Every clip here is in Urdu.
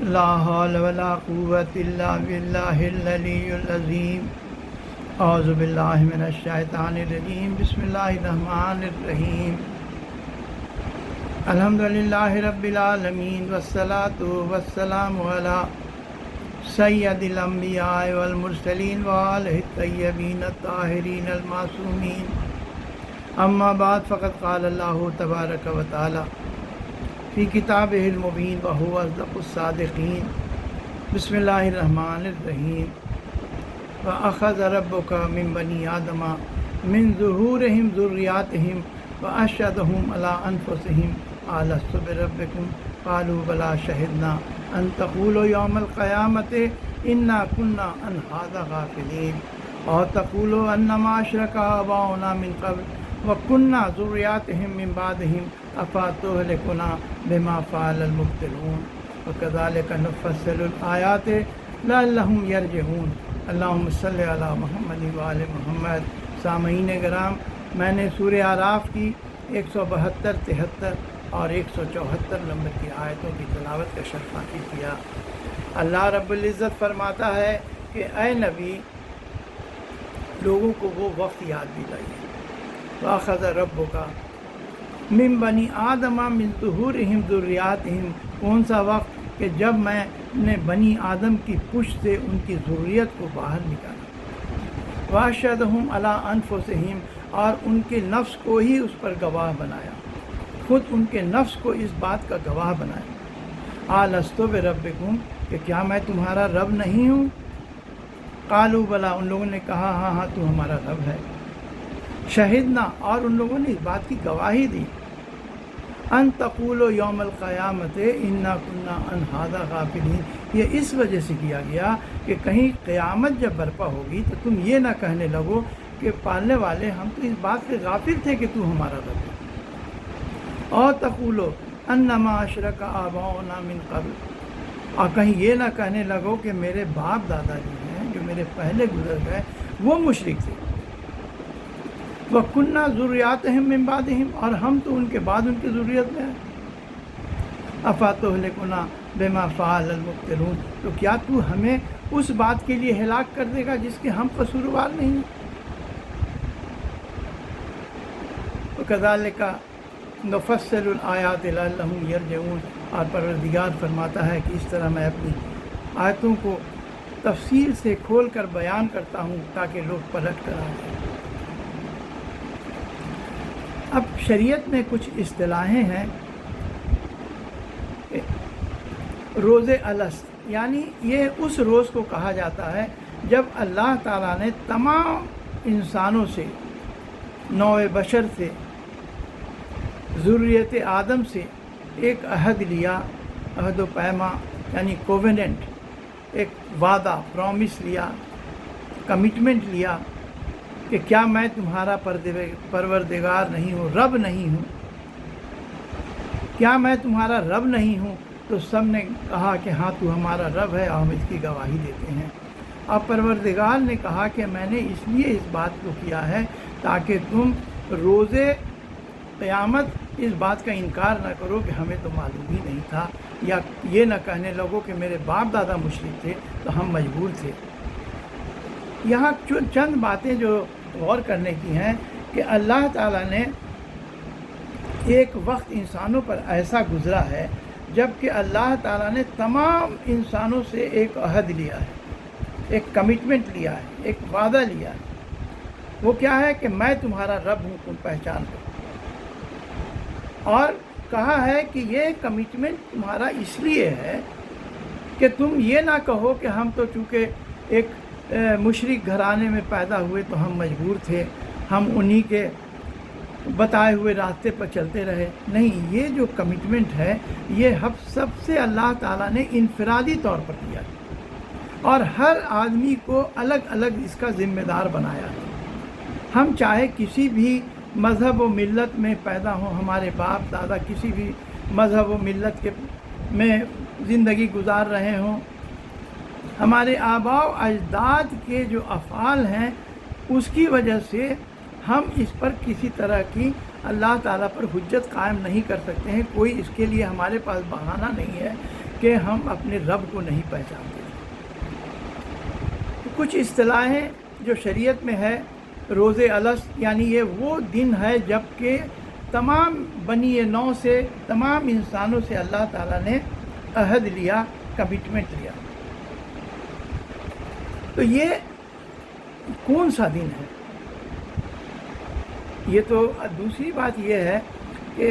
لا حول ولا قوة إلا بالله العلي العظيم اعوذ باللہ من الشیطان الرجیم بسم اللہ الرحمن الرحیم الحمد للہ رب العالمین والصلاة والسلام علی سید الانبیاء والمرسلین وآلہ الطیبین الطاہرین المعصومین اما بعد فقد قال اللہ تبارک و تعالی فی کتابہ المبین وہو اصدق الصادقین بسم اللہ الرحمن الرحیم وَأَخَذَ رَبُّكَ مِن بَنِي آدَمَ مِن ظُهُورِهِمْ ذُرِّيَّاتِهِمْ وَأَشْهَدَهُمْ عَلَىٰ أَنفُسِهِمْ أَلَسْتُ بِرَبِّكُمْ قَالُوا بَلَىٰ شَهِدْنَا أَن تَقُولُوا يَوْمَ الْقِيَامَةِ إِنَّا كُنَّا عَنْ هَٰذَا غَافِلِينَ أَوْ تَقُولُوا أَنَّمَا أَشْرَكَ آبَاؤُنَا مِن قَبْلُ وَكُنَّا ذُرِّيَّتَهُم مِّن بَعْدِهِمْ أَفَتُهْلِكُنَا بِمَا فَعَلَ الْمُبْطِلُونَ وَكَذَٰلِكَ نُفَصِّلُ الْآيَاتِ لَعَلَّهُمْ يَرْجِعُونَ اللہم صلی علی محمد وآل محمد۔ سامعین کرام، میں نے سورہ اعراف کی 172، 73 اور 174 نمبر کی آیتوں کی تلاوت کا شرف حاصل کیا۔ اللہ رب العزت فرماتا ہے کہ اے نبی، لوگوں کو وہ وقت یاد دلائیے وَأَخَذَ رَبُّكَ مِن بَنِي آدَمَ مِن ظُهُورِهِمْ ذُرِّيَّاتِهِمْ، کون سا وقت کہ جب میں نے بنی آدم کی پشت سے ان کی ذریت کو باہر نکالا، وَأَشْهَدَهُمْ عَلَىٰ أَنفُسِهِمْ، اور ان کے نفس کو ہی اس پر گواہ بنایا، خود ان کے نفس کو اس بات کا گواہ بنایا، أَلَسْتُ بِرَبِّكُمْ، کہ کیا میں تمہارا رب نہیں ہوں؟ قالوا بلا، ان لوگوں نے کہا ہاں ہاں تو ہمارا رب ہے۔ شہدنا، اور ان لوگوں نے اس بات کی گواہی دی، ان تقولوا یوم القیامت انا کنا عن ھذا غافلین، یہ اس وجہ سے کیا گیا کہ کہیں قیامت جب برپا ہوگی تو تم یہ نہ کہنے لگو کہ پالنے والے ہم تو اس بات سے غافل تھے کہ تو ہمارا رب ہے۔ اور تقولوا انما اشرک آباؤنا من قبل، اور کہیں یہ نہ کہنے لگو کہ میرے باپ دادا جو ہیں، جو میرے پہلے گزر گئے، وہ مشرک تھے۔ وَكُنَّا ذُرِّيَّتَهُم مِّن بَعْدِهِمْ، اور ہم تو ان کے بعد ان کی ذریت میں ہیں۔ أَفَتُهْلِكُنَا بِمَا فَعَلَ الْمُبْطِلُونَ، تو کیا تو ہمیں اس بات کے لیے ہلاک کر دے گا جس کے ہم قصوروار نہیں ہیں؟ وَكَذَلِكَ نُفَصِّلُ الْآيَاتِ لَعَلَّهُمْ يَرْجِعُونَ، اور پروردگار فرماتا ہے کہ اس طرح میں اپنی آیتوں کو تفصیل سے کھول کر بیان کرتا ہوں تاکہ لوگ پلٹ کر آ جائیں۔ اب شریعت میں کچھ اصطلاحیں ہیں۔ روز الست، یعنی یہ اس روز کو کہا جاتا ہے جب اللہ تعالیٰ نے تمام انسانوں سے، نوع بشر سے، ذریت آدم سے ایک عہد لیا، عہد و پیما یعنی کووننٹ، ایک وعدہ، پرومس لیا، کمٹمنٹ لیا کہ کیا میں تمہارا پروردگار نہیں ہوں، رب نہیں ہوں؟ کیا میں تمہارا رب نہیں ہوں؟ تو سب نے کہا کہ ہاں تو ہمارا رب ہے، اور ہم اس کی گواہی دیتے ہیں۔ اب پروردگار نے کہا کہ میں نے اس لیے اس بات کو کیا ہے تاکہ تم روز قیامت اس بات کا انکار نہ کرو کہ ہمیں تو معلوم ہی نہیں تھا، یا یہ نہ کہنے لگو کہ میرے باپ دادا مشرک تھے تو ہم مجبور تھے۔ یہاں چند باتیں جو غور کرنے کی ہیں کہ اللہ تعالیٰ نے ایک وقت انسانوں پر ایسا گزرا ہے جب کہ اللہ تعالیٰ نے تمام انسانوں سے ایک عہد لیا ہے، ایک کمٹمنٹ لیا ہے، ایک وعدہ لیا ہے۔ وہ کیا ہے کہ میں تمہارا رب ہوں، تم پہچان لو۔ اور کہا ہے کہ یہ کمٹمنٹ تمہارا اس لیے ہے کہ تم یہ نہ کہو کہ ہم تو چونکہ ایک مشرک گھرانے میں پیدا ہوئے تو ہم مجبور تھے، ہم انہی کے بتائے ہوئے راستے پر چلتے رہے۔ نہیں، یہ جو کمٹمنٹ ہے یہ سب سے اللہ تعالیٰ نے انفرادی طور پر کیا اور ہر آدمی کو الگ الگ اس کا ذمہ دار بنایا ہے۔ ہم چاہے کسی بھی مذہب و ملت میں پیدا ہوں، ہمارے باپ دادا کسی بھی مذہب و ملت میں زندگی گزار رہے ہوں، ہمارے آباء و اجداد کے جو افعال ہیں اس کی وجہ سے ہم اس پر کسی طرح کی اللہ تعالیٰ پر حجت قائم نہیں کر سکتے ہیں۔ کوئی اس کے لیے ہمارے پاس بہانہ نہیں ہے کہ ہم اپنے رب کو نہیں پہچانتے۔ کچھ اصطلاحیں جو شریعت میں ہے، روز الست، یعنی یہ وہ دن ہے جب کہ تمام بنی نوع سے، تمام انسانوں سے اللہ تعالیٰ نے عہد لیا، کمٹمنٹ لیا۔ تو یہ کون سا دن ہے؟ یہ تو دوسری بات یہ ہے کہ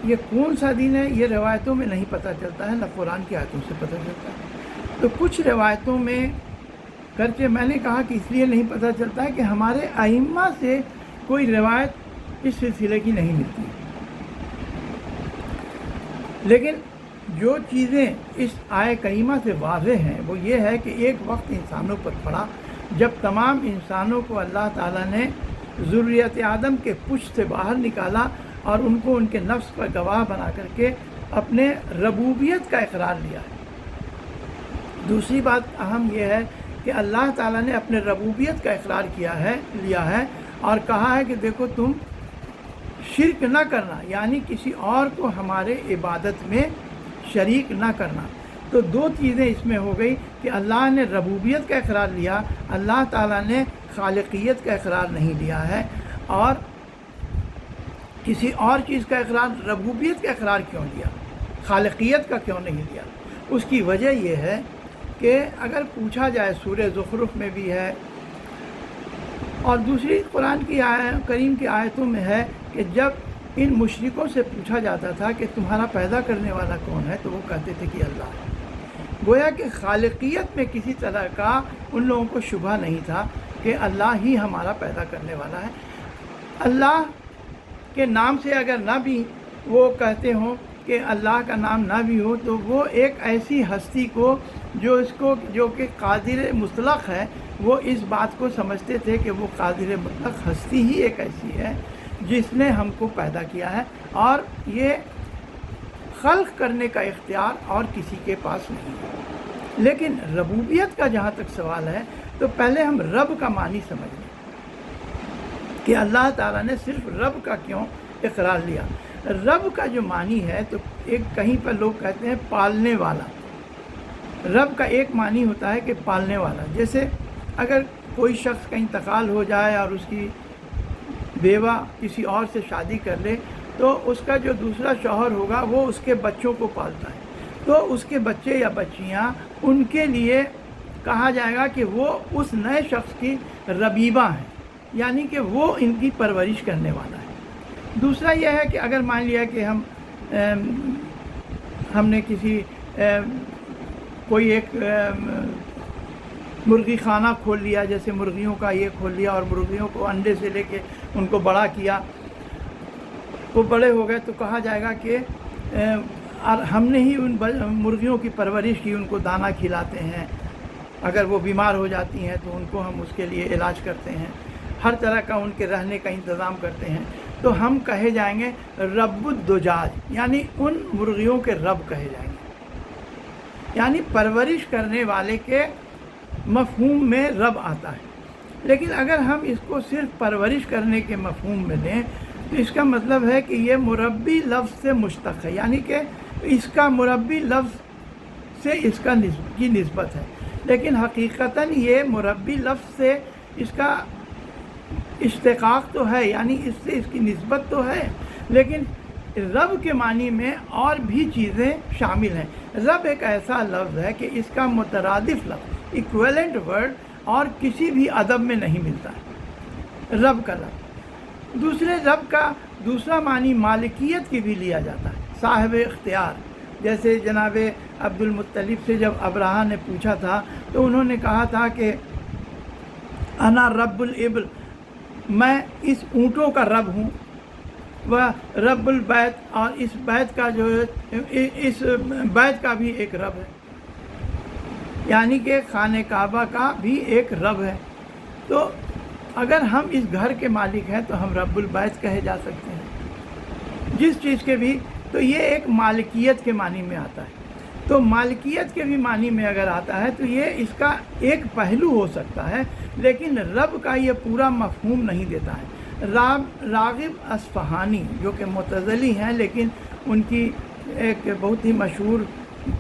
یہ کون سا دن ہے، یہ روایتوں میں نہیں پتہ چلتا ہے، نہ قرآن کی آیتوں سے پتہ چلتا ہے۔ تو کچھ روایتوں میں کرچہ میں نے کہا کہ اس لیے نہیں پتہ چلتا ہے کہ ہمارے ائمہ سے کوئی روایت اس سلسلے کی نہیں ملتی، لیکن جو چیزیں اس آیہ کریمہ سے واضح ہیں وہ یہ ہے کہ ایک وقت انسانوں پر پڑا جب تمام انسانوں کو اللہ تعالیٰ نے ذریت آدم کے پشت سے باہر نکالا اور ان کو ان کے نفس پر گواہ بنا کر کے اپنے ربوبیت کا اقرار لیا ہے۔ دوسری بات اہم یہ ہے کہ اللہ تعالیٰ نے اپنے ربوبیت کا اقرار لیا ہے اور کہا ہے کہ دیکھو تم شرک نہ کرنا، یعنی کسی اور کو ہمارے عبادت میں شریک نہ کرنا۔ تو دو چیزیں اس میں ہو گئی کہ اللہ نے ربوبیت کا اقرار لیا، اللہ تعالیٰ نے خالقیت کا اقرار نہیں لیا ہے، اور کسی اور چیز کا اقرار، ربوبیت کا اقرار کیوں لیا، خالقیت کا کیوں نہیں لیا؟ اس کی وجہ یہ ہے کہ اگر پوچھا جائے، سورہ زخرف میں بھی ہے اور دوسری قرآن کی کریم کی آیتوں میں ہے کہ جب ان مشرکوں سے پوچھا جاتا تھا کہ تمہارا پیدا کرنے والا کون ہے، تو وہ کہتے تھے کہ اللہ ہے۔ گویا کہ خالقیت میں کسی طرح کا ان لوگوں کو شبہ نہیں تھا کہ اللہ ہی ہمارا پیدا کرنے والا ہے۔ اللہ کے نام سے اگر نہ بھی وہ کہتے ہوں کہ اللہ کا نام نہ بھی ہو، تو وہ ایک ایسی ہستی کو جو کہ قادر مطلق ہے، وہ اس بات کو سمجھتے تھے کہ وہ قادر مطلق ہستی ہی ایک ایسی ہے جس نے ہم کو پیدا کیا ہے، اور یہ خلق کرنے کا اختیار اور کسی کے پاس نہیں ہے۔ لیکن ربوبیت کا جہاں تک سوال ہے تو پہلے ہم رب کا معنی سمجھ لیں کہ اللہ تعالیٰ نے صرف رب کا کیوں اقرار لیا۔ رب کا جو معنی ہے تو ایک کہیں پر لوگ کہتے ہیں پالنے والا۔ رب کا ایک معنی ہوتا ہے کہ پالنے والا، جیسے اگر کوئی شخص کا انتقال ہو جائے اور اس کی بیوہ کسی اور سے شادی کر لے، تو اس کا جو دوسرا شوہر ہوگا وہ اس کے بچوں کو پالتا ہے، تو اس کے بچے یا بچیاں، ان کے لیے کہا جائے گا کہ وہ اس نئے شخص کی ربیبہ ہیں، یعنی کہ وہ ان کی پرورش کرنے والا ہے۔ دوسرا یہ ہے کہ اگر مان لیا کہ ہم نے کوئی ایک مرغی خانہ کھول لیا، جیسے مرغیوں کا یہ کھول لیا اور مرغیوں کو انڈے سے لے کے ان کو بڑا کیا، وہ بڑے ہو گئے، تو کہا جائے گا کہ ہم نے ہی ان مرغیوں کی پرورش کی، ان کو دانہ کھلاتے ہیں، اگر وہ بیمار ہو جاتی ہیں تو ان کو ہم اس کے لیے علاج کرتے ہیں، ہر طرح کا ان کے رہنے کا انتظام کرتے ہیں، تو ہم کہے جائیں گے رب الدجاج، یعنی ان مرغیوں کے رب کہے جائیں گے، یعنی پرورش کرنے والے کے مفہوم میں رب آتا ہے۔ لیکن اگر ہم اس کو صرف پرورش کرنے کے مفہوم میں لیں تو اس کا مطلب ہے کہ یہ مربی لفظ سے مشتق ہے، یعنی کہ اس کا مربی لفظ سے اس کا کی نسبت ہے، لیکن حقیقتاً یہ مربی لفظ سے اس کا اشتقاق تو ہے، یعنی اس سے اس کی نسبت تو ہے، لیکن رب کے معنی میں اور بھی چیزیں شامل ہیں۔ رب ایک ایسا لفظ ہے کہ اس کا مترادف لفظ، ایکویلنٹ ورڈ اور کسی بھی ادب میں نہیں ملتا ہے رب کا لفظ۔ رب کا دوسرا معنی مالکیت کی بھی لیا جاتا ہے، صاحب اختیار، جیسے جناب عبد المطلب سے جب ابرہہ نے پوچھا تھا تو انہوں نے کہا تھا کہ انا رب الابل، میں اس اونٹوں کا رب ہوں، وہ رب البیت، اور اس بیت کا جو ہے، اس بیت کا بھی ایک رب ہے، یعنی کہ خانہ کعبہ کا بھی ایک رب ہے۔ تو اگر ہم اس گھر کے مالک ہیں تو ہم رب البیت کہے جا سکتے ہیں، جس چیز کے بھی، تو یہ ایک مالکیت کے معنی میں آتا ہے۔ تو مالکیت کے بھی معنی میں اگر آتا ہے تو یہ اس کا ایک پہلو ہو سکتا ہے، لیکن رب کا یہ پورا مفہوم نہیں دیتا ہے۔ راغب اصفہانی جو کہ معتزلی ہیں، لیکن ان کی ایک بہت ہی مشہور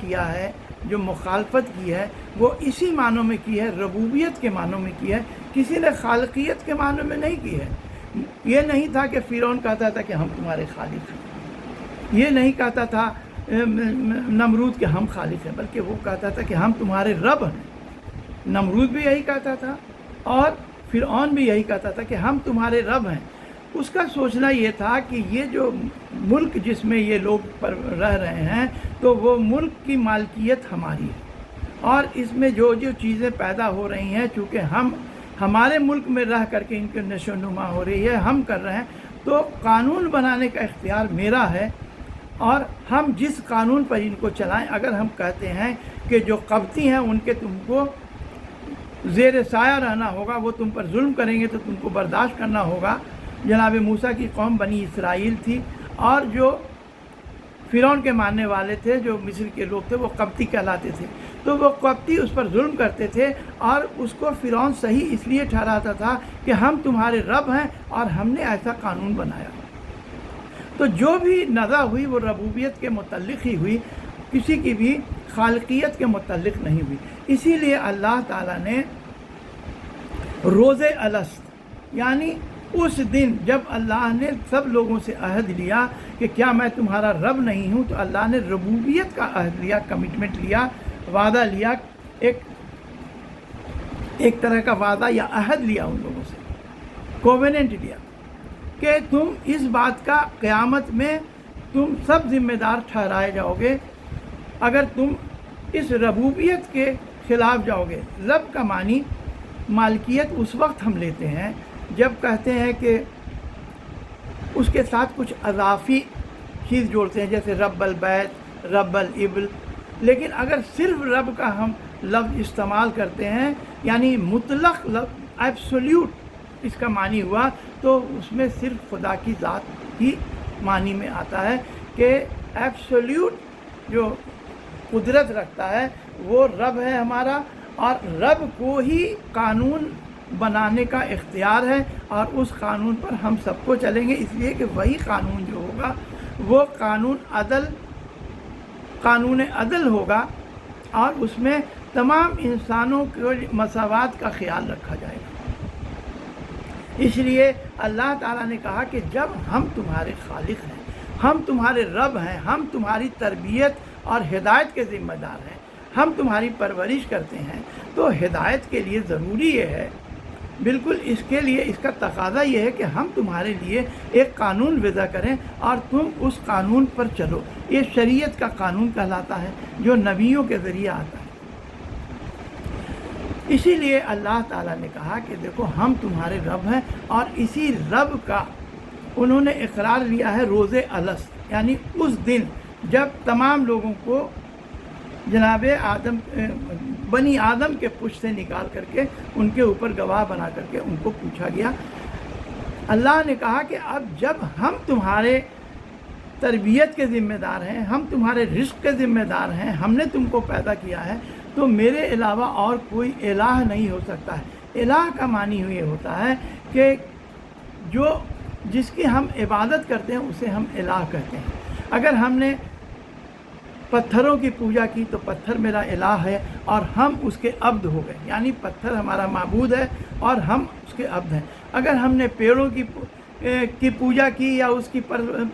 کیا ہے، جو مخالفت کی ہے، وہ اسی معنوں میں کی ہے، ربوبیت کے معنوں میں کی ہے، کسی نے خالقیت کے معنوں میں نہیں کی ہے۔ یہ نہیں تھا کہ فرعون کہتا تھا کہ ہم تمہارے خالق ہیں، یہ نہیں کہتا تھا نمرود کہ ہم خالق ہیں، بلکہ وہ کہتا تھا کہ ہم تمہارے رب ہیں۔ نمرود بھی یہی کہتا تھا اور فرعون بھی یہی کہتا تھا کہ ہم تمہارے رب ہیں۔ اس کا سوچنا یہ تھا کہ یہ جو ملک جس میں یہ لوگ رہ رہے ہیں تو وہ ملک کی مالکیت ہماری ہے، اور اس میں جو جو چیزیں پیدا ہو رہی ہیں چونکہ ہمارے ملک میں رہ کر کے ان کی نشو و نما ہو رہی ہے، ہم کر رہے ہیں، تو قانون بنانے کا اختیار میرا ہے، اور ہم جس قانون پر ان کو چلائیں۔ اگر ہم کہتے ہیں کہ جو قبطی ہیں ان کے تم کو زیر سایہ رہنا ہوگا، وہ تم پر ظلم کریں گے تو تم کو برداشت کرنا ہوگا۔ جناب موسیٰ کی قوم بنی اسرائیل تھی، اور جو فرعون کے ماننے والے تھے، جو مصر کے لوگ تھے، وہ قبطی کہلاتے تھے، تو وہ قبطی اس پر ظلم کرتے تھے، اور اس کو فرعون صحیح اس لیے ٹھہراتا تھا کہ ہم تمہارے رب ہیں اور ہم نے ایسا قانون بنایا۔ تو جو بھی نزع ہوئی وہ ربوبیت کے متعلق ہی ہوئی، کسی کی بھی خالقیت کے متعلق نہیں ہوئی۔ اسی لیے اللہ تعالیٰ نے روز الست، یعنی اس دن جب اللہ نے سب لوگوں سے عہد لیا کہ کیا میں تمہارا رب نہیں ہوں، تو اللہ نے ربوبیت کا عہد لیا، کمٹمنٹ لیا، وعدہ لیا، ایک طرح کا وعدہ یا عہد لیا ان لوگوں سے، کووننٹ لیا کہ تم اس بات کا قیامت میں تم سب ذمہ دار ٹھہرائے جاؤ گے اگر تم اس ربوبیت کے خلاف جاؤ گے۔ رب کا معنی مالکیت اس وقت ہم لیتے ہیں جب کہتے ہیں کہ اس کے ساتھ کچھ اضافی چیز جوڑتے ہیں، جیسے رب البیت، رب الابل، لیکن اگر صرف رب کا ہم لفظ استعمال کرتے ہیں، یعنی مطلق لفظ، ایبسولیوٹ اس کا معنی ہوا، تو اس میں صرف خدا کی ذات ہی معنی میں آتا ہے کہ ایبسولیوٹ جو قدرت رکھتا ہے وہ رب ہے ہمارا، اور رب کو ہی قانون بنانے کا اختیار ہے، اور اس قانون پر ہم سب کو چلیں گے، اس لیے کہ وہی قانون جو ہوگا وہ قانون عدل ہوگا، اور اس میں تمام انسانوں کے مساوات کا خیال رکھا جائے گا۔ اس لیے اللہ تعالیٰ نے کہا کہ جب ہم تمہارے خالق ہیں، ہم تمہارے رب ہیں، ہم تمہاری تربیت اور ہدایت کے ذمہ دار ہیں، ہم تمہاری پرورش کرتے ہیں، تو ہدایت کے لیے ضروری یہ ہے، بالکل اس کے لیے اس کا تقاضا یہ ہے کہ ہم تمہارے لیے ایک قانون وضع کریں اور تم اس قانون پر چلو۔ یہ شریعت کا قانون کہلاتا ہے جو نبیوں کے ذریعے آتا ہے۔ اسی لیے اللہ تعالیٰ نے کہا کہ دیکھو ہم تمہارے رب ہیں، اور اسی رب کا انہوں نے اقرار لیا ہے روز الست، یعنی اس دن جب تمام لوگوں کو جناب آدم، بنی آدم کے پشت سے نکال کر کے ان کے اوپر گواہ بنا کر کے ان کو پوچھا گیا۔ اللہ نے کہا کہ اب جب ہم تمہارے تربیت کے ذمہ دار ہیں، ہم تمہارے رزق کے ذمہ دار ہیں، ہم نے تم کو پیدا کیا ہے، تو میرے علاوہ اور کوئی الہ نہیں ہو سکتا ہے۔ الہ کا معنی یہ ہوتا ہے کہ جس کی ہم عبادت کرتے ہیں اسے ہم الہ کہتے ہیں۔ اگر ہم نے پتھروں کی پوجا کی تو پتھر میرا الہ ہے اور ہم اس کے عبد ہو گئے، یعنی پتھر ہمارا معبود ہے اور ہم اس کے عبد ہیں۔ اگر ہم نے پیڑوں کی پوجا کی یا اس کی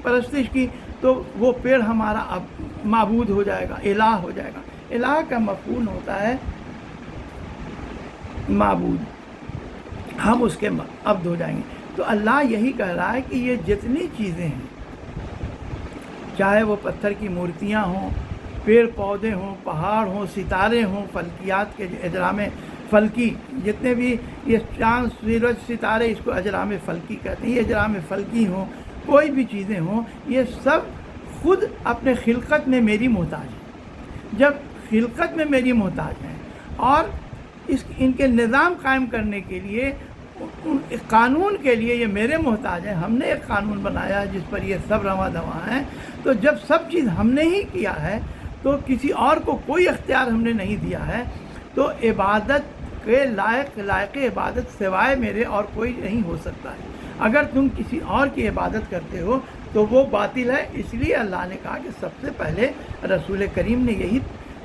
پرستش کی تو وہ پیڑ ہمارا معبود ہو جائے گا، الہ ہو جائے گا۔ الہ کا مفعول ہوتا ہے معبود، ہم اس کے عبد ہو جائیں گے۔ تو اللہ یہی کہہ رہا ہے کہ یہ جتنی چیزیں ہیں، چاہے وہ پتھر کی مورتیاں ہوں، پیڑ پودے ہوں، پہاڑ ہوں، ستارے ہوں، فلکیات کے اجرام فلکی، جتنے بھی یہ چاند، سورج، ستارے، اس کو اجرام فلکی کہتے ہیں، یہ اجرام فلکی ہوں، کوئی بھی چیزیں ہوں، یہ سب خود اپنے خلقت میں میری محتاج ہیں۔ جب خلقت میں میری محتاج ہیں اور ان کے نظام قائم کرنے کے لیے، قانون کے لیے یہ میرے محتاج ہیں، ہم نے ایک قانون بنایا ہے جس پر یہ سب رواں دواں ہیں، تو جب سب چیز ہم نے ہی کیا ہے تو کسی اور کو کوئی اختیار ہم نے نہیں دیا ہے، تو عبادت کے لائق عبادت سوائے میرے اور کوئی نہیں ہو سکتا ہے۔ اگر تم کسی اور کی عبادت کرتے ہو تو وہ باطل ہے. اس لیے اللہ نے کہا کہ سب سے پہلے رسول کریم نے یہی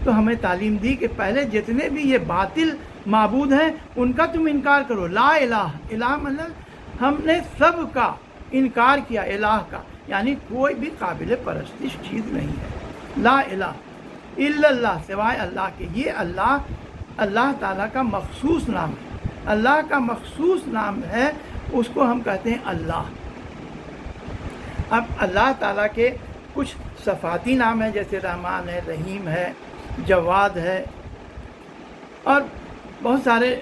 تو ہمیں تعلیم دی کہ پہلے جتنے بھی یہ باطل معبود ہیں ان کا تم انکار کرو. لا الہ، الہ مطلب ہم نے سب کا انکار کیا، الہ کا یعنی کوئی بھی قابل پرستش چیز نہیں ہے. لا الہ الا اللہ، سوائے اللہ کے. یہ اللہ تعالیٰ کا مخصوص نام ہے. اللہ کا مخصوص نام ہے، اس کو ہم کہتے ہیں اللہ. اب اللہ تعالیٰ کے کچھ صفاتی نام ہیں جیسے رحمان ہے، رحیم ہے، جواد ہے، اور بہت سارے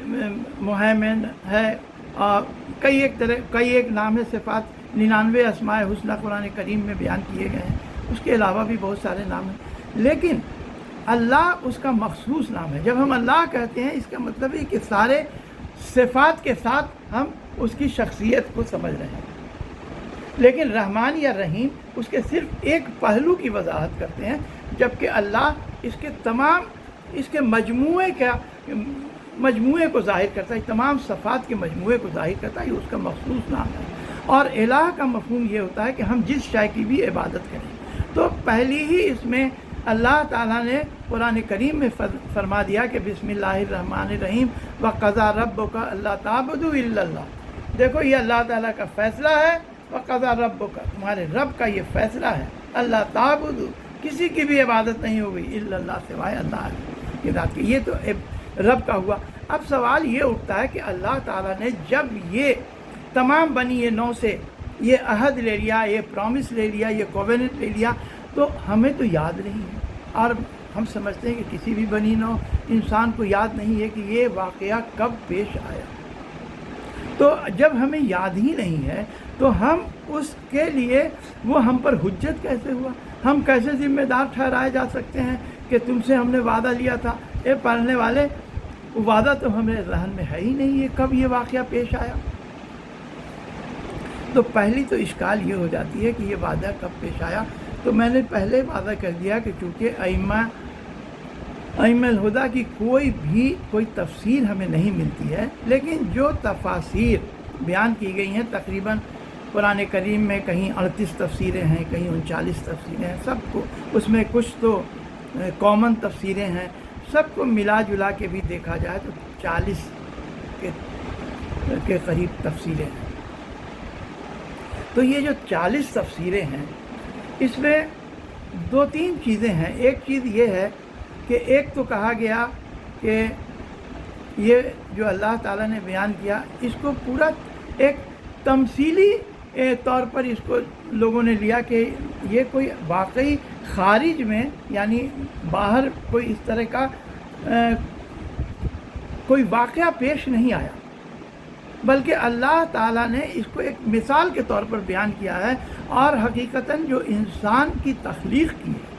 مہیمن ہے، اور کئی ایک نام ہے صفات. 99 اسماء حسنہ قرآن کریم میں بیان کیے گئے ہیں. اس کے علاوہ بھی بہت سارے نام ہیں، لیکن اللہ اس کا مخصوص نام ہے. جب ہم اللہ کہتے ہیں اس کا مطلب ہے کہ سارے صفات کے ساتھ ہم اس کی شخصیت کو سمجھ رہے ہیں. لیکن رحمان یا رحیم اس کے صرف ایک پہلو کی وضاحت کرتے ہیں، جبکہ اللہ اس کے مجموعے کو ظاہر کرتا ہے، تمام صفات کے مجموعے کو ظاہر کرتا ہے. یہ اس کا مخصوص نام ہے. اور الہ کا مفہوم یہ ہوتا ہے کہ ہم جس شے کی بھی عبادت کریں. تو پہلی ہی اس میں اللہ تعالیٰ نے قرآن کریم میں فرما دیا کہ بسم اللہ الرحمن الرحیم وقضیٰ ربک الا تعبدوا الا اللہ. دیکھو یہ اللہ تعالیٰ کا فیصلہ ہے. وقضیٰ ربک، تمہارے رب کا یہ فیصلہ ہے. اللہ تعبدوا، کسی کی بھی عبادت نہیں ہوگی الا اللہ، سوائے اللہ کی ذات کی. یہ تو رب کا ہوا. اب سوال یہ اٹھتا ہے کہ اللہ تعالیٰ نے جب یہ تمام بنی نوع سے یہ عہد لے لیا، یہ پرومس لے لیا، یہ کووننٹ لے لیا، تو ہمیں تو یاد نہیں ہے. اور ہم سمجھتے ہیں کہ کسی بھی بنی نوع انسان کو یاد نہیں ہے کہ یہ واقعہ کب پیش آیا. تو جب ہمیں یاد ہی نہیں ہے تو ہم اس کے لیے وہ ہم پر حجت کیسے ہوا؟ ہم کیسے ذمہ دار ٹھہرائے جا سکتے ہیں کہ تم سے ہم نے وعدہ لیا تھا؟ اے پڑھنے والے، وہ وعدہ تو ہمیں ذہن میں ہے ہی نہیں ہے کب یہ واقعہ پیش آیا. تو پہلی تو اشکال یہ ہو جاتی ہے کہ یہ وعدہ کب پیش آیا. تو میں نے پہلے وعدہ کر دیا کہ چونکہ ائمہ الہدیٰ کی کوئی تفسیر ہمیں نہیں ملتی ہے، لیکن جو تفاسیر بیان کی گئی ہیں تقریباً قرآن کریم میں کہیں 38 تفسیریں ہیں، کہیں 39 تفسیریں ہیں. سب کو اس میں کچھ تو کامن تفسیریں ہیں، سب کو ملا جلا کے بھی دیکھا جائے تو 40 کے قریب تفسیریں ہیں. تو یہ جو 40 تفسیریں ہیں اس میں 2-3 چیزیں ہیں. ایک چیز یہ ہے کہ ایک تو کہا گیا کہ یہ جو اللہ تعالیٰ نے بیان کیا اس کو پورا ایک تمثیلی طور پر اس کو لوگوں نے لیا کہ یہ کوئی واقعی خارج میں یعنی باہر کوئی اس طرح کا کوئی واقعہ پیش نہیں آیا، بلکہ اللہ تعالیٰ نے اس کو ایک مثال کے طور پر بیان کیا ہے. اور حقیقتاً جو انسان کی تخلیق کی ہے،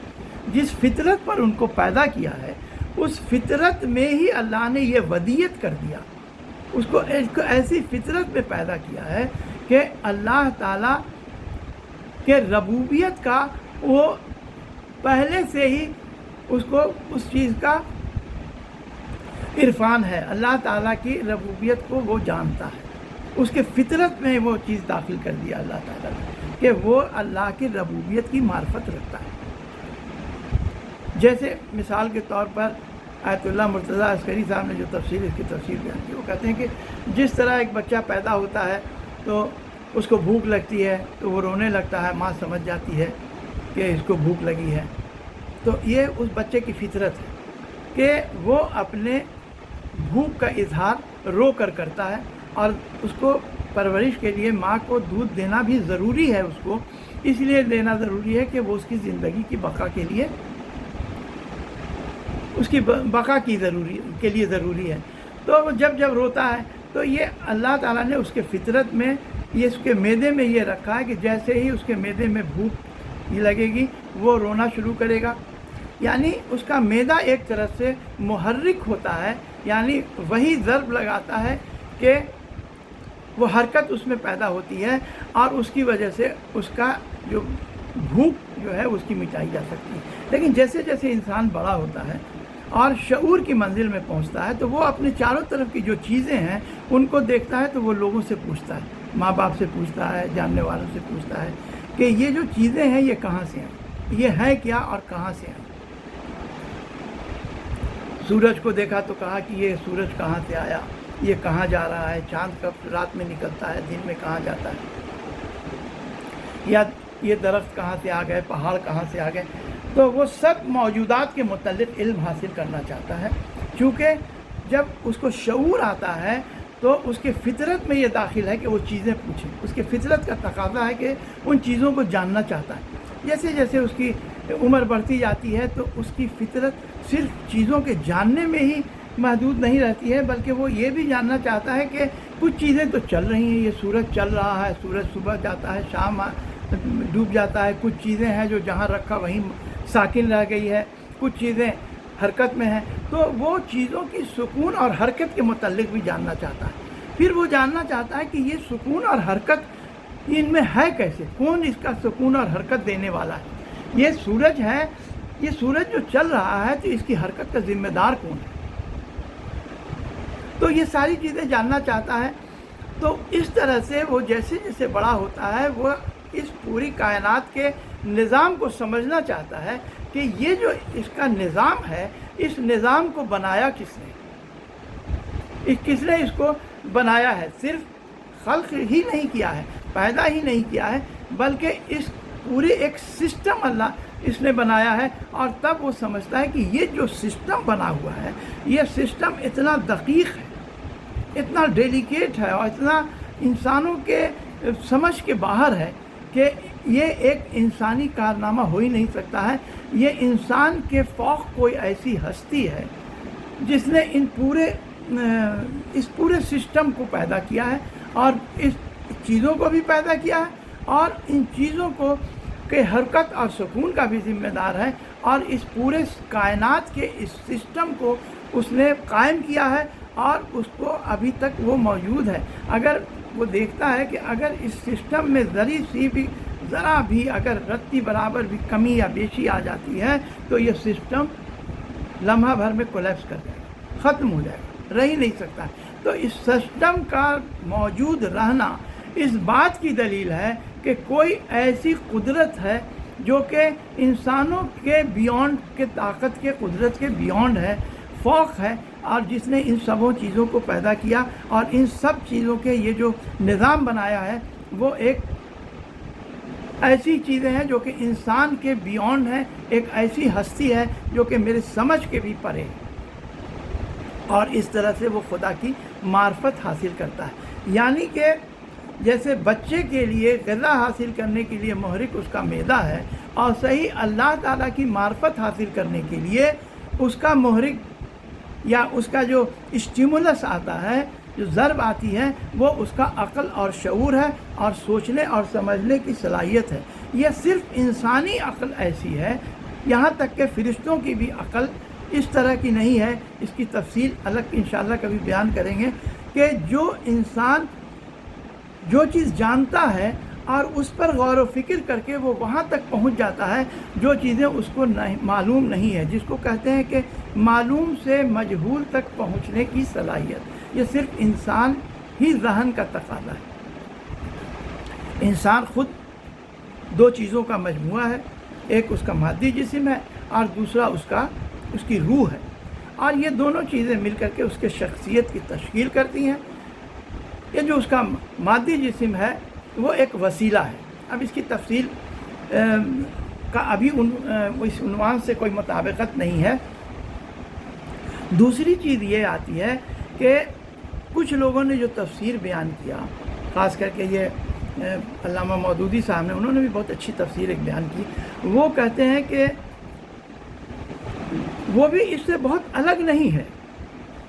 جس فطرت پر ان کو پیدا کیا ہے، اس فطرت میں ہی اللہ نے یہ ودیت کر دیا. اس کو ایسی فطرت میں پیدا کیا ہے کہ اللہ تعالیٰ کے ربوبیت کا وہ پہلے سے ہی اس کو اس چیز کا عرفان ہے. اللہ تعالیٰ کی ربوبیت کو وہ جانتا ہے. اس کے فطرت میں وہ چیز داخل کر دیا اللہ تعالیٰ نے کہ وہ اللہ کی ربوبیت کی معرفت رکھتا ہے. جیسے مثال کے طور پر آیت اللہ مرتضیٰ عسکری صاحب نے جو اس کی تفسیر بیان کی، وہ کہتے ہیں کہ جس طرح ایک بچہ پیدا ہوتا ہے تو اس کو بھوک لگتی ہے تو وہ رونے لگتا ہے، ماں سمجھ جاتی ہے کہ اس کو بھوک لگی ہے. تو یہ اس بچے کی فطرت ہے کہ وہ اپنے بھوک کا اظہار رو کر کرتا ہے، اور اس کو پرورش کے لیے ماں کو دودھ دینا بھی ضروری ہے. اس کو اس لیے دینا ضروری ہے کہ وہ اس کی زندگی کی بقا کے لیے کے لیے ضروری ہے. تو جب روتا ہے تو یہ اللہ تعالیٰ نے اس کے فطرت میں یہ اس کے معدے میں یہ رکھا ہے کہ جیسے ہی اس کے معدے میں بھوک لگے گی وہ رونا شروع کرے گا. یعنی اس کا معدہ ایک طرح سے محرک ہوتا ہے، یعنی وہی ضرب لگاتا ہے کہ وہ حرکت اس میں پیدا ہوتی ہے، اور اس کی وجہ سے اس کا جو بھوک جو ہے اس کی مٹائی جا سکتی ہے. لیکن جیسے جیسے انسان بڑا ہوتا ہے اور شعور کی منزل میں پہنچتا ہے تو وہ اپنے چاروں طرف کی جو چیزیں ہیں ان کو دیکھتا ہے، تو وہ لوگوں سے پوچھتا ہے، ماں باپ سے پوچھتا ہے، جاننے والوں سے پوچھتا ہے کہ یہ جو چیزیں ہیں یہ کہاں سے آئیں، یہ ہے کیا اور کہاں سے آئیں۔ سورج کو دیکھا تو کہا کہ یہ سورج کہاں سے آیا، یہ کہاں جا رہا ہے، چاند کب رات میں نکلتا ہے، دن میں کہاں جاتا ہے، یا یہ درخت کہاں سے آ گئے، پہاڑ کہاں سے آ گئے۔ تو وہ سب موجودات کے متعلق علم حاصل کرنا چاہتا ہے، چونکہ جب اس کو شعور آتا ہے تو اس کے فطرت میں یہ داخل ہے کہ وہ چیزیں پوچھیں، اس کے فطرت کا تقاضا ہے کہ ان چیزوں کو جاننا چاہتا ہے۔ جیسے جیسے اس کی عمر بڑھتی جاتی ہے تو اس کی فطرت صرف چیزوں کے جاننے میں ہی محدود نہیں رہتی ہے، بلکہ وہ یہ بھی جاننا چاہتا ہے کہ کچھ چیزیں تو چل رہی ہیں، یہ سورج چل رہا ہے، سورج صبح جاتا ہے، شام ڈوب جاتا ہے، کچھ چیزیں ہیں جو جہاں رکھا وہیں ساکن رہ گئی ہے، کچھ چیزیں حرکت میں ہیں، تو وہ چیزوں کی سکون اور حرکت کے متعلق بھی جاننا چاہتا ہے۔ پھر وہ جاننا چاہتا ہے کہ یہ سکون اور حرکت ان میں ہے کیسے، کون اس کا سکون اور حرکت دینے والا ہے۔ یہ سورج ہے، یہ سورج جو چل رہا ہے تو اس کی حرکت کا ذمہ دار کون ہے، تو یہ ساری چیزیں جاننا چاہتا ہے۔ تو اس طرح سے وہ جیسے جیسے بڑا ہوتا ہے وہ اس پوری کائنات کے نظام کو سمجھنا چاہتا ہے کہ یہ جو اس کا نظام ہے، اس نظام کو بنایا کس نے، کس نے اس کو بنایا ہے۔ صرف خلق ہی نہیں کیا ہے، پیدا ہی نہیں کیا ہے، بلکہ اس پورے ایک سسٹم اللہ اس نے بنایا ہے۔ اور تب وہ سمجھتا ہے کہ یہ جو سسٹم بنا ہوا ہے، یہ سسٹم اتنا دقیق ہے، اتنا ڈیلیکیٹ ہے اور اتنا انسانوں کے سمجھ کے باہر ہے کہ یہ ایک انسانی کارنامہ ہو ہی نہیں سکتا ہے۔ یہ انسان کے فوق کوئی ایسی ہستی ہے جس نے اس پورے سسٹم کو پیدا کیا ہے اور اس چیزوں کو بھی پیدا کیا ہے اور ان چیزوں کو کے حرکت اور سکون کا بھی ذمہ دار ہے، اور اس پورے کائنات کے اس سسٹم کو اس نے قائم کیا ہے اور اس کو ابھی تک وہ موجود ہے۔ اگر وہ دیکھتا ہے کہ اگر اس سسٹم میں ذرا بھی اگر رتی برابر بھی کمی یا بیشی آ جاتی ہے تو یہ سسٹم لمحہ بھر میں کولیپس کر جائے گا، ختم ہو جائے گا، رہ ہی نہیں سکتا۔ تو اس سسٹم کا موجود رہنا اس بات کی دلیل ہے کہ کوئی ایسی قدرت ہے جو کہ انسانوں کے بیونڈ کے طاقت کے قدرت کے بیونڈ ہے، فوق ہے، اور جس نے ان سبوں چیزوں کو پیدا کیا اور ان سب چیزوں کے یہ جو نظام بنایا ہے وہ ایک ایسی چیزیں ہیں جو کہ انسان کے بیونڈ ہیں، ایک ایسی ہستی ہے جو کہ میرے سمجھ کے بھی پرے ہے، اور اس طرح سے وہ خدا کی معرفت حاصل کرتا ہے۔ یعنی کہ جیسے بچے کے لیے غذا حاصل کرنے کے لیے محرک اس کا معدہ ہے، اور صحیح اللہ تعالیٰ کی معرفت حاصل کرنے کے لیے اس کا محرک یا اس کا جو اسٹیمولس آتا ہے، جو ضرب آتی ہے، وہ اس کا عقل اور شعور ہے اور سوچنے اور سمجھنے کی صلاحیت ہے۔ یہ صرف انسانی عقل ایسی ہے، یہاں تک کہ فرشتوں کی بھی عقل اس طرح کی نہیں ہے۔ اس کی تفصیل الگ انشاءاللہ کبھی بیان کریں گے کہ جو انسان جو چیز جانتا ہے اور اس پر غور و فکر کر کے وہ وہاں تک پہنچ جاتا ہے جو چیزیں اس کو معلوم نہیں ہے، جس کو کہتے ہیں کہ معلوم سے مجہول تک پہنچنے کی صلاحیت، یہ صرف انسان ہی ذہن کا تقاضا ہے۔ انسان خود دو چیزوں کا مجموعہ ہے، ایک اس کا مادی جسم ہے اور دوسرا اس کی روح ہے، اور یہ دونوں چیزیں مل کر کے اس کے شخصیت کی تشکیل کرتی ہیں۔ یہ جو اس کا مادی جسم ہے وہ ایک وسیلہ ہے۔ اب اس کی تفصیل کا ابھی اس عنوان سے کوئی مطابقت نہیں ہے۔ دوسری چیز یہ آتی ہے کہ کچھ لوگوں نے جو تفسیر بیان کیا، خاص کر کے یہ علامہ مودودی صاحب نے، انہوں نے بھی بہت اچھی تفسیر ایک بیان کی۔ وہ کہتے ہیں کہ وہ بھی اس سے بہت الگ نہیں ہے،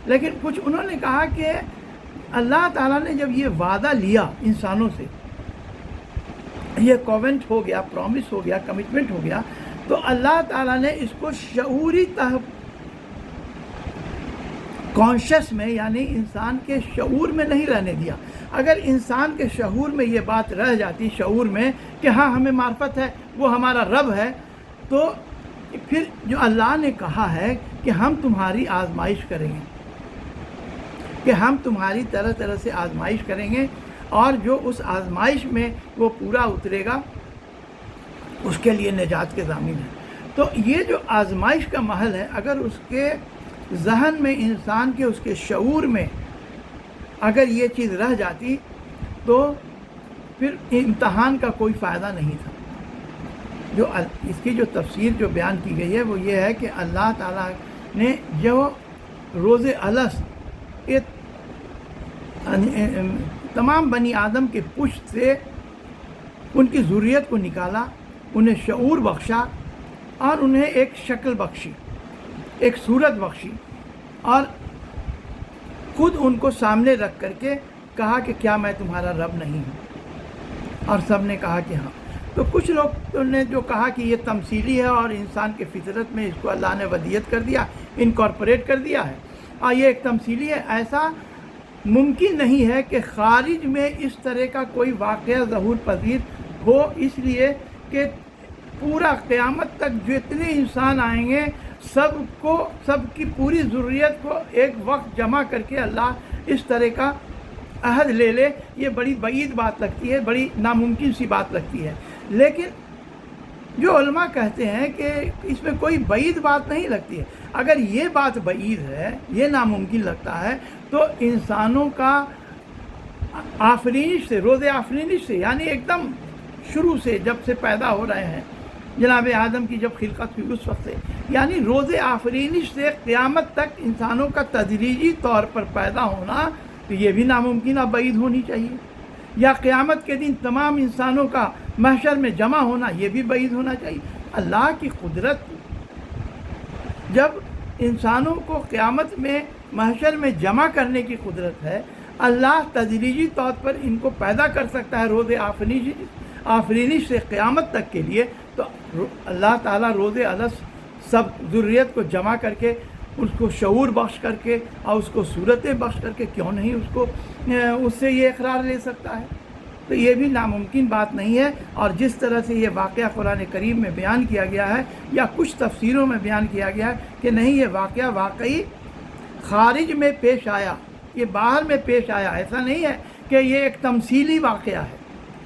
لیکن کچھ انہوں نے کہا کہ اللہ تعالیٰ نے جب یہ وعدہ لیا انسانوں سے، یہ کوونٹ ہو گیا، پرومس ہو گیا، کمٹمنٹ ہو گیا، تو اللہ تعالیٰ نے اس کو شعوری کانشس میں، یعنی انسان کے شعور میں نہیں رہنے دیا۔ اگر انسان کے شعور میں یہ بات رہ جاتی، شعور میں کہ ہاں ہمیں معرفت ہے، وہ ہمارا رب ہے، تو پھر جو اللہ نے کہا ہے کہ ہم تمہاری آزمائش کریں گے، کہ ہم تمہاری طرح طرح سے آزمائش کریں گے، اور جو اس آزمائش میں وہ پورا اترے گا اس کے لیے نجات کے ضامن ہے۔ تو یہ جو آزمائش کا محل ہے، اگر اس کے ذہن میں، انسان کے، اس کے شعور میں اگر یہ چیز رہ جاتی تو پھر امتحان کا کوئی فائدہ نہیں تھا۔ جو اس کی جو تفسیر جو بیان کی گئی ہے وہ یہ ہے کہ اللہ تعالیٰ نے جو روز الست تمام بنی آدم کے پشت سے ان کی ذریت کو نکالا، انہیں شعور بخشا اور انہیں ایک شکل بخشی، ایک صورت بخشی، اور خود ان کو سامنے رکھ کر کے کہا کہ کیا میں تمہارا رب نہیں ہوں؟ اور سب نے کہا کہ ہاں۔ تو کچھ لوگ نے جو کہا کہ یہ تمثیلی ہے اور انسان کے فطرت میں اس کو اللہ نے ودیت کر دیا، انکارپوریٹ کر دیا ہے، اور یہ ایک تمثیلی ہے۔ ایسا ممکن نہیں ہے کہ خارج میں اس طرح کا کوئی واقعہ ظہور پذیر ہو، اس لیے کہ پورا قیامت تک جتنے انسان آئیں گے سب کی پوری ضروریت کو ایک وقت جمع کر کے اللہ اس طرح کا عہد لے لے، یہ بڑی بعید بات لگتی ہے، بڑی ناممکن سی بات لگتی ہے۔ لیکن جو علماء کہتے ہیں کہ اس میں کوئی بعید بات نہیں لگتی ہے۔ اگر یہ بات بعید ہے، یہ ناممکن لگتا ہے، تو انسانوں کا آفرینش سے، روز آفرینش سے، یعنی ایک دم شروع سے جب سے پیدا ہو رہے ہیں، جناب آدم کی جب خلقت ہوئی اس وقت سے، یعنی روز آفرینش سے قیامت تک انسانوں کا تدریجی طور پر پیدا ہونا، تو یہ بھی ناممکن اور بعید ہونی چاہیے۔ یا قیامت کے دن تمام انسانوں کا محشر میں جمع ہونا، یہ بھی بعید ہونا چاہیے۔ اللہ کی قدرت، جب انسانوں کو قیامت میں محشر میں جمع کرنے کی قدرت ہے، اللہ تدریجی طور پر ان کو پیدا کر سکتا ہے روز آفرینش سے قیامت تک کے لیے، تو اللہ تعالیٰ روز الست سب ذریت کو جمع کر کے، اس کو شعور بخش کر کے اور اس کو صورتیں بخش کر کے، کیوں نہیں اس سے یہ اقرار لے سکتا ہے؟ تو یہ بھی ناممکن بات نہیں ہے۔ اور جس طرح سے یہ واقعہ قرآن کریم میں بیان کیا گیا ہے یا کچھ تفسیروں میں بیان کیا گیا ہے کہ نہیں، یہ واقعہ واقعی خارج میں پیش آیا، یہ باہر میں پیش آیا، ایسا نہیں ہے کہ یہ ایک تمثیلی واقعہ ہے،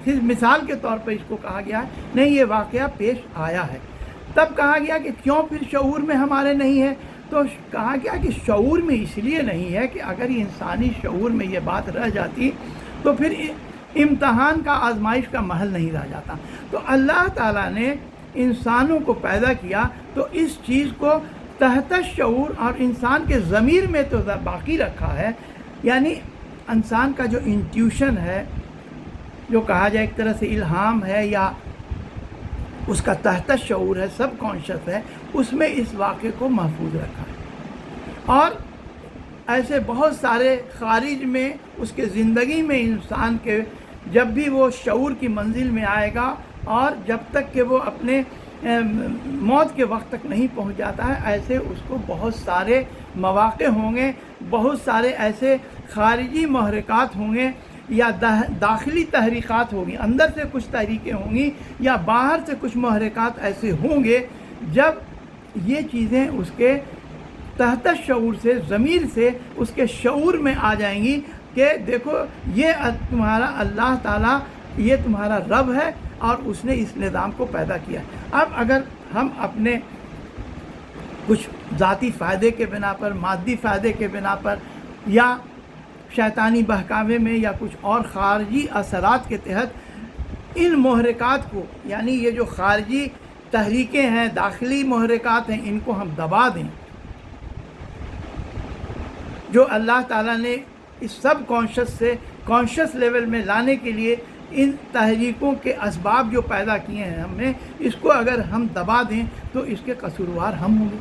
صرف مثال کے طور پر اس کو کہا گیا ہے، نہیں، یہ واقعہ پیش آیا ہے۔ تب کہا گیا کہ کیوں پھر شعور میں ہمارے نہیں ہے؟ تو کہا گیا کہ شعور میں اس لیے نہیں ہے کہ اگر انسانی شعور میں یہ بات رہ جاتی تو پھر امتحان کا، آزمائش کا محل نہیں رہ جاتا۔ تو اللہ تعالیٰ نے انسانوں کو پیدا کیا تو اس چیز کو تحت شعور اور انسان کے ضمیر میں تو باقی رکھا ہے، یعنی انسان کا جو انٹیوشن ہے، جو کہا جائے ایک طرح سے الہام ہے یا اس کا تحت شعور ہے، سب کانشس ہے، اس میں اس واقعے کو محفوظ رکھا ہے۔ اور ایسے بہت سارے خارج میں، اس کے زندگی میں انسان کے جب بھی وہ شعور کی منزل میں آئے گا اور جب تک کہ وہ اپنے موت کے وقت تک نہیں پہنچ جاتا ہے، ایسے اس کو بہت سارے مواقع ہوں گے، بہت سارے ایسے خارجی محرکات ہوں گے یا داخلی تحریکات ہوگی، اندر سے کچھ تحریکیں ہوں گی یا باہر سے کچھ محرکات ایسے ہوں گے، جب یہ چیزیں اس کے تحت شعور سے، ضمیر سے اس کے شعور میں آ جائیں گی کہ دیکھو یہ تمہارا اللہ تعالیٰ، یہ تمہارا رب ہے اور اس نے اس نظام کو پیدا کیا۔ اب اگر ہم اپنے کچھ ذاتی فائدے کے بنا پر، مادی فائدے کے بنا پر، یا شیطانی بہکاوے میں یا کچھ اور خارجی اثرات کے تحت ان محرکات کو، یعنی یہ جو خارجی تحریکیں ہیں، داخلی محرکات ہیں، ان کو ہم دبا دیں، جو اللہ تعالیٰ نے اس سب کانشس سے کانشس لیول میں لانے کے لیے ان تحریکوں کے اسباب جو پیدا کیے ہیں ہم نے، اس کو اگر ہم دبا دیں تو اس کے قصوروار ہم ہوں گے۔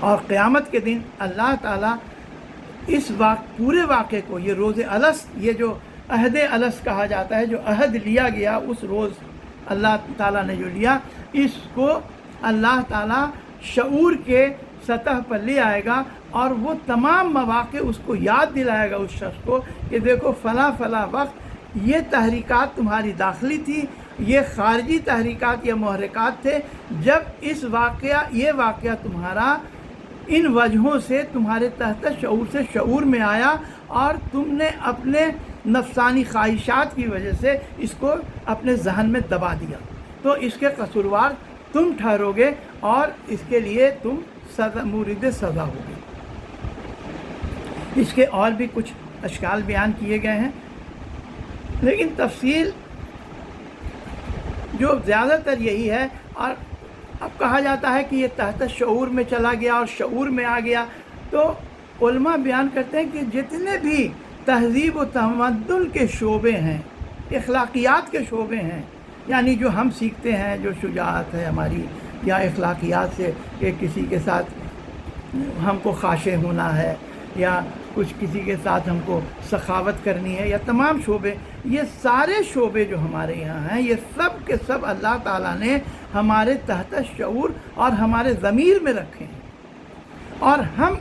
اور قیامت کے دن اللہ تعالیٰ اس پورے واقعے کو، یہ روز الست، یہ جو عہد الست کہا جاتا ہے، جو عہد لیا گیا اس روز اللہ تعالیٰ نے جو لیا، اس کو اللہ تعالیٰ شعور کے سطح پر لے آئے گا اور وہ تمام مواقع اس کو یاد دلائے گا اس شخص کو کہ دیکھو فلاں فلاں وقت یہ تحریکات تمہاری داخلی تھی، یہ خارجی تحریکات یا محرکات تھے، جب یہ واقعہ تمہارا ان وجہوں سے تمہارے تحت شعور سے شعور میں آیا اور تم نے اپنے نفسانی خواہشات کی وجہ سے اس کو اپنے ذہن میں دبا دیا، تو اس کے قصوروار تم ٹھہرو گے اور اس کے لیے تم مورد سزا ہوگے۔ اس کے اور بھی کچھ اشکال بیان کیے گئے ہیں، لیکن تفصیل جو زیادہ تر یہی ہے، اور اب کہا جاتا ہے کہ یہ تحت شعور میں چلا گیا اور شعور میں آ گیا، تو علماء بیان کرتے ہیں کہ جتنے بھی تہذیب و تمدن کے شعبے ہیں، اخلاقیات کے شعبے ہیں، یعنی جو ہم سیکھتے ہیں، جو شجاعت ہے ہماری، یا اخلاقیات سے کہ کسی کے ساتھ ہم کو خاشع ہونا ہے، یا کچھ کسی کے ساتھ ہم کو سخاوت کرنی ہے، یا تمام شعبے، یہ سارے شعبے جو ہمارے یہاں ہیں، یہ سب کے سب اللہ تعالیٰ نے ہمارے تحت شعور اور ہمارے ضمیر میں رکھے ہیں۔ اور ہم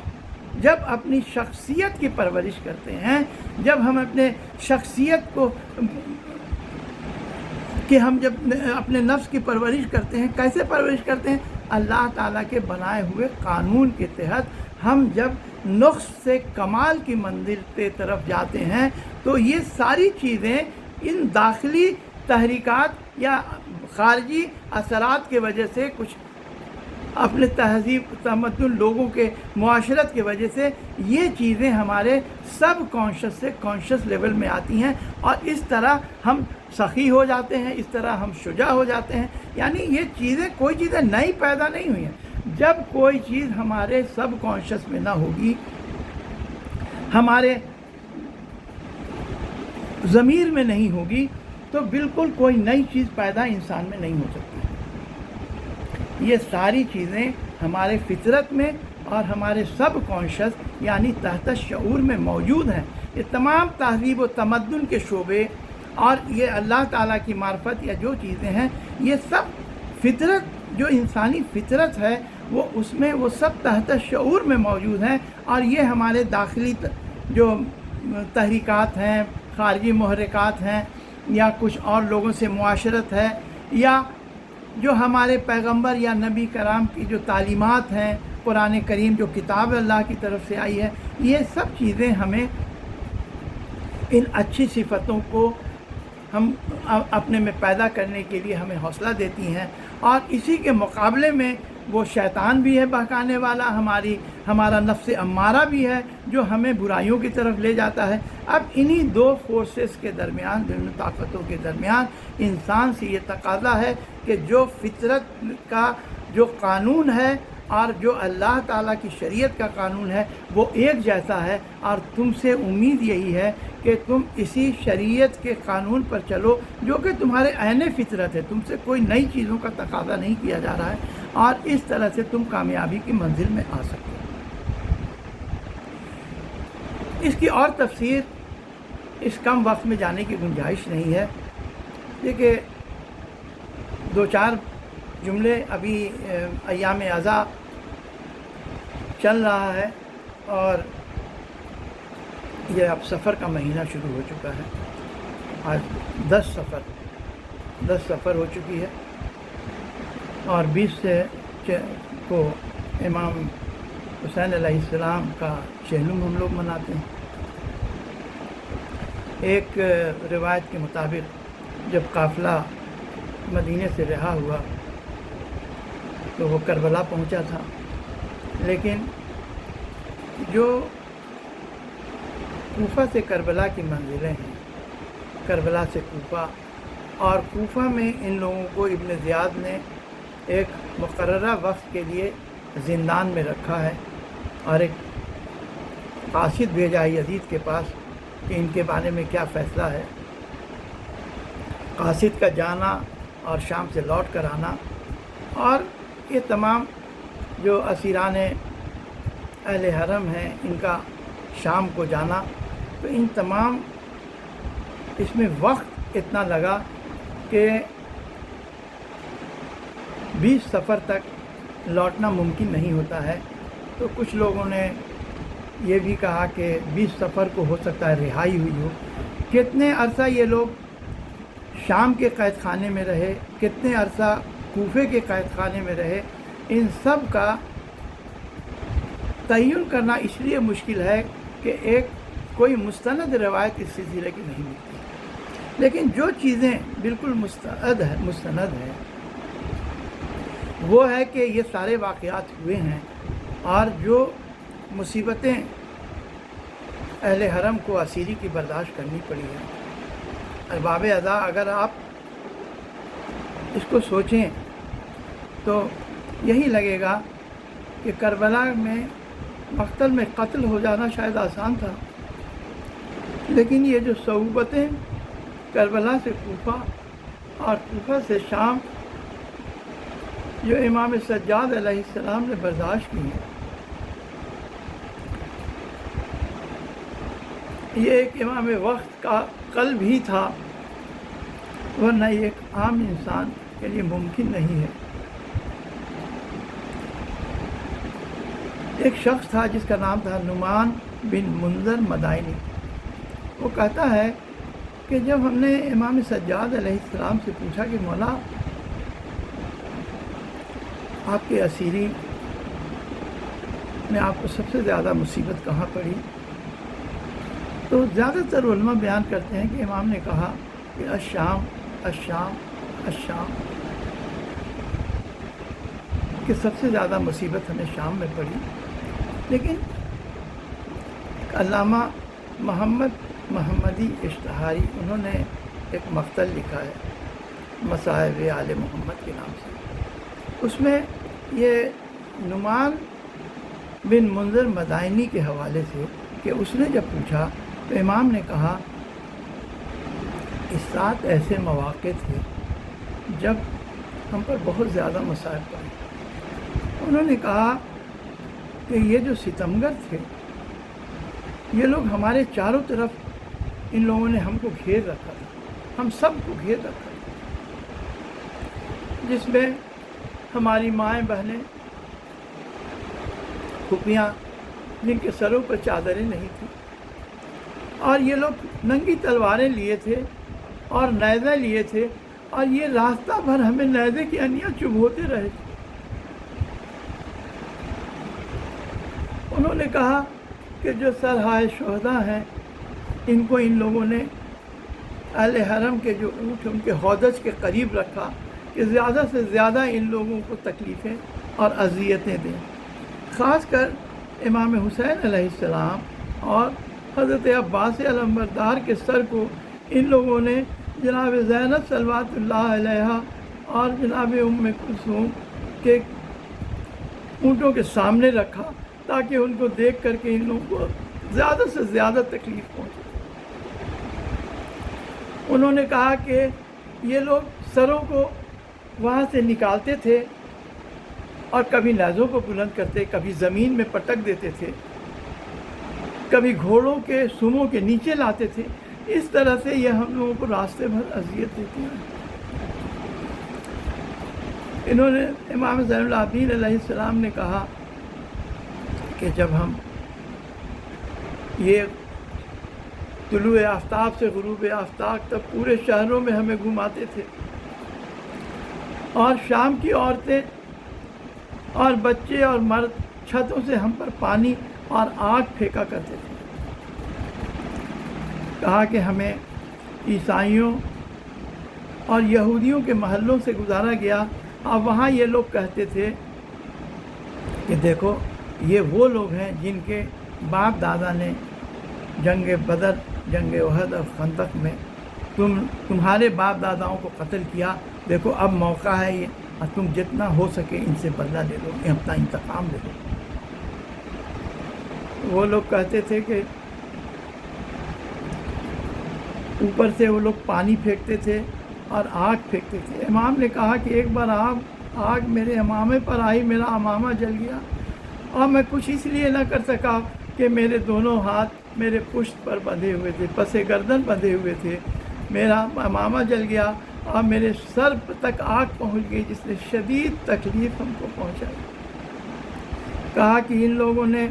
جب اپنی شخصیت کی پرورش کرتے ہیں، جب ہم اپنے شخصیت کو کہ ہم جب اپنے نفس کی پرورش کرتے ہیں، کیسے پرورش کرتے ہیں؟ اللہ تعالیٰ کے بنائے ہوئے قانون کے تحت ہم جب نقص سے کمال کی منزل کی طرف جاتے ہیں، تو یہ ساری چیزیں ان داخلی تحریکات یا خارجی اثرات کی وجہ سے، کچھ اپنے تہذیب تمدن لوگوں کے معاشرت کی وجہ سے، یہ چیزیں ہمارے سب کانشس سے کانشس لیول میں آتی ہیں، اور اس طرح ہم سخی ہو جاتے ہیں، اس طرح ہم شجاع ہو جاتے ہیں۔ یعنی یہ چیزیں کوئی چیزیں نئی پیدا نہیں ہوئی ہیں۔ جب کوئی چیز ہمارے سب کانشس میں نہ ہوگی، ہمارے ضمیر میں نہیں ہوگی، تو بالکل کوئی نئی چیز پیدا انسان میں نہیں ہو سکتی۔ یہ ساری چیزیں ہمارے فطرت میں اور ہمارے سب کانشس یعنی تحت شعور میں موجود ہیں۔ یہ تمام تہذیب و تمدن کے شعبے اور یہ اللہ تعالیٰ کی معرفت یا جو چیزیں ہیں، یہ سب فطرت، جو انسانی فطرت ہے، وہ اس میں وہ سب تحت شعور میں موجود ہیں، اور یہ ہمارے داخلی جو تحریکات ہیں، خارجی محرکات ہیں، یا کچھ اور لوگوں سے معاشرت ہے، یا جو ہمارے پیغمبر یا نبی کرام کی جو تعلیمات ہیں، قرآن کریم جو کتاب اللہ کی طرف سے آئی ہے، یہ سب چیزیں ہمیں ان اچھی صفتوں کو ہم اپنے میں پیدا کرنے کے لیے ہمیں حوصلہ دیتی ہیں۔ اور اسی کے مقابلے میں وہ شیطان بھی ہے بہکانے والا، ہمارا نفس امارہ بھی ہے جو ہمیں برائیوں کی طرف لے جاتا ہے۔ اب انہی دو فورسز کے درمیان، دونوں طاقتوں کے درمیان انسان سے یہ تقاضا ہے کہ جو فطرت کا جو قانون ہے اور جو اللہ تعالیٰ کی شریعت کا قانون ہے وہ ایک جیسا ہے، اور تم سے امید یہی ہے کہ تم اسی شریعت کے قانون پر چلو جو کہ تمہارے عین فطرت ہے، تم سے کوئی نئی چیزوں کا تقاضا نہیں کیا جا رہا ہے، اور اس طرح سے تم کامیابی کی منزل میں آ سکتے ہو۔ اس کی اور تفسیر اس کم وقت میں جانے کی گنجائش نہیں ہے، دیکھیے دو چار جملے ابھی ایام عزا چل رہا ہے، اور یہ اب سفر کا مہینہ شروع ہو چکا ہے۔ آج 10 سفر ہو چکی ہے، اور 20 سے کو امام حسین علیہ السلام کا چہلم ہم لوگ مناتے ہیں۔ ایک روایت کے مطابق جب قافلہ مدینے سے رہا ہوا تو وہ کربلا پہنچا تھا، لیکن جو کوفہ سے کربلا کی منزلیں ہیں، کربلا سے کوفہ، اور کوفہ میں ان لوگوں کو ابن زیاد نے ایک مقررہ وقت کے لیے زندان میں رکھا ہے، اور ایک قاصد بھیجا ہے یزید کے پاس کہ ان کے بارے میں کیا فیصلہ ہے۔ قاصد کا جانا اور شام سے لوٹ کر آنا، اور یہ تمام جو اسیران اہل حرم ہیں ان کا شام کو جانا، تو ان تمام اس میں وقت اتنا لگا کہ 20 سفر تک لوٹنا ممکن نہیں ہوتا ہے۔ تو کچھ لوگوں نے یہ بھی کہا کہ 20 سفر کو ہو سکتا ہے رہائی ہوئی ہو۔ کتنے عرصہ یہ لوگ شام کے قید خانے میں رہے، کتنے عرصہ کوفے کے قید خانے میں رہے، ان سب کا تعین کرنا اس لیے مشکل ہے کہ ایک کوئی مستند روایت اس سلسلے کی نہیں ملتی، لیکن جو چیزیں بالکل مستند ہیں وہ ہے کہ یہ سارے واقعات ہوئے ہیں، اور جو مصیبتیں اہل حرم کو اسیری کی برداشت کرنی پڑی ہے، ارباب ادا اگر آپ اس کو سوچیں تو یہی لگے گا کہ کربلا میں مقتل میں قتل ہو جانا شاید آسان تھا، لیکن یہ جو صعوبتیں کربلا سے کوفہ اور کوفہ سے شام جو امام سجاد علیہ السلام نے برداشت کی ہیں، یہ ایک امام وقت کا قلب ہی تھا، ورنہ یہ ایک عام انسان کے لیے ممکن نہیں ہے۔ ایک شخص تھا جس کا نام تھا نعمان بن منذر مدائنی، وہ کہتا ہے کہ جب ہم نے امام سجاد علیہ السلام سے پوچھا کہ مولا آپ کے اسیری میں آپ کو سب سے زیادہ مصیبت کہاں پڑی، تو زیادہ تر علماء بیان کرتے ہیں کہ امام نے کہا کہ الشام الشام الشام، کہ سب سے زیادہ مصیبت ہمیں شام میں پڑی۔ لیکن علامہ محمدی اشتہاری انہوں نے ایک مقتل لکھا ہے مصائب آل محمد کے نام سے، اس میں یہ نعمان بن منذر مدائنی کے حوالے سے کہ اس نے جب پوچھا تو امام نے کہا کہ 7 ایسے مواقع تھے جب ہم پر بہت زیادہ مصائب پڑے۔ انہوں نے کہا کہ یہ جو ستمگر تھے یہ لوگ ہمارے چاروں طرف ان لوگوں نے ہم کو گھیر رکھا تھا، ہم سب کو گھیر رکھا تھا، جس میں ہماری مائیں بہنیں پھوپھیاں جن کے سروں پر چادریں نہیں تھیں، اور یہ لوگ ننگی تلواریں لیے تھے اور نیزے لیے تھے، اور یہ راستہ بھر ہمیں نیزے کی انیاں چبھوتے رہے تھے۔ انہوں نے کہا کہ جو سرہائے شہداء ہیں ان کو ان لوگوں نے اہل حرم کے جو اونٹ ان کے حوض کے قریب رکھا کہ زیادہ سے زیادہ ان لوگوں کو تکلیفیں اور اذیتیں دیں۔ خاص کر امام حسین علیہ السلام اور حضرت عباس علمبردار کے سر کو ان لوگوں نے جناب زینب صلوات اللہ علیہا اور جناب ام کلثوم کے اونٹوں کے سامنے رکھا تاکہ ان کو دیکھ کر کے ان لوگوں کو زیادہ سے زیادہ تکلیف پہنچے۔ انہوں نے کہا کہ یہ لوگ سروں کو وہاں سے نکالتے تھے اور کبھی نیزوں کو بلند کرتے، کبھی زمین میں پٹک دیتے تھے، کبھی گھوڑوں کے سموں کے نیچے لاتے تھے۔ اس طرح سے یہ ہم لوگوں کو راستے بھر اذیت دیتے ہیں۔ انہوں نے امام زین العابدین علیہ السلام نے کہا کہ جب ہم یہ طلوع آفتاب سے غروب آفتاب تک پورے شہروں میں ہمیں گھماتے تھے، اور شام کی عورتیں اور بچے اور مرد چھتوں سے ہم پر پانی اور آگ پھینکا کرتے تھے۔ کہا کہ ہمیں عیسائیوں اور یہودیوں کے محلوں سے گزارا گیا، اور وہاں یہ لوگ کہتے تھے کہ دیکھو یہ وہ لوگ ہیں جن کے باپ دادا نے جنگ بدر، جنگ احد اور خندق میں تمہارے باپ داداؤں کو قتل کیا، دیکھو اب موقع ہے یہ، اور تم جتنا ہو سکے ان سے بدلہ لے لو، اپنا انتقام لے لو۔ وہ لوگ کہتے تھے کہ اوپر سے وہ لوگ پانی پھینکتے تھے اور آگ پھینکتے تھے۔ امام نے کہا کہ ایک بار آگ میرے امامے پر آئی، میرا امامہ جل گیا، اور میں کچھ اس لیے نہ کر سکا کہ میرے دونوں ہاتھ میرے پشت پر بندھے ہوئے تھے، پس گردن بندھے ہوئے تھے، میرا امامہ جل گیا اور میرے سر تک آگ پہنچ گئی جس نے شدید تکلیف ہم کو پہنچائی۔ کہا کہ ان لوگوں نے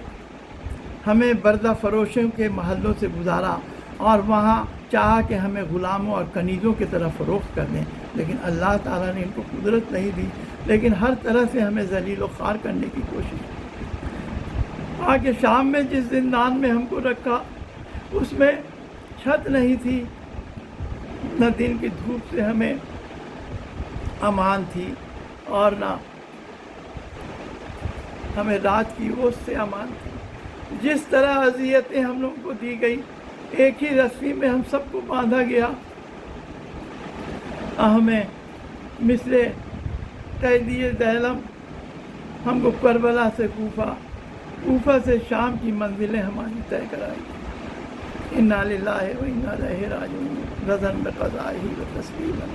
ہمیں بردہ فروشوں کے محلوں سے گزارا اور وہاں چاہا کہ ہمیں غلاموں اور کنیزوں کی طرف فروخت کر دیں، لیکن اللہ تعالیٰ نے ان کو قدرت نہیں دی، لیکن ہر طرح سے ہمیں ذلیل و خوار کرنے کی کوشش کی۔ آگے شام میں جس زندان میں ہم کو رکھا اس میں چھت نہیں تھی، نہ دن کی دھوپ سے ہمیں امان تھی اور نہ ہمیں رات کی اوس سے امان تھی۔ جس طرح اذیتیں ہم لوگوں کو دی گئی، ایک ہی رسی میں ہم سب کو باندھا گیا، ہمیں مثل قیدی دہلم ہم کو کربلا سے کوفہ سے شام کی منزلیں ہماری طے کرائی۔ انا للہ و انا الیہ راجعون، رضا بقضائہ و تسلیما۔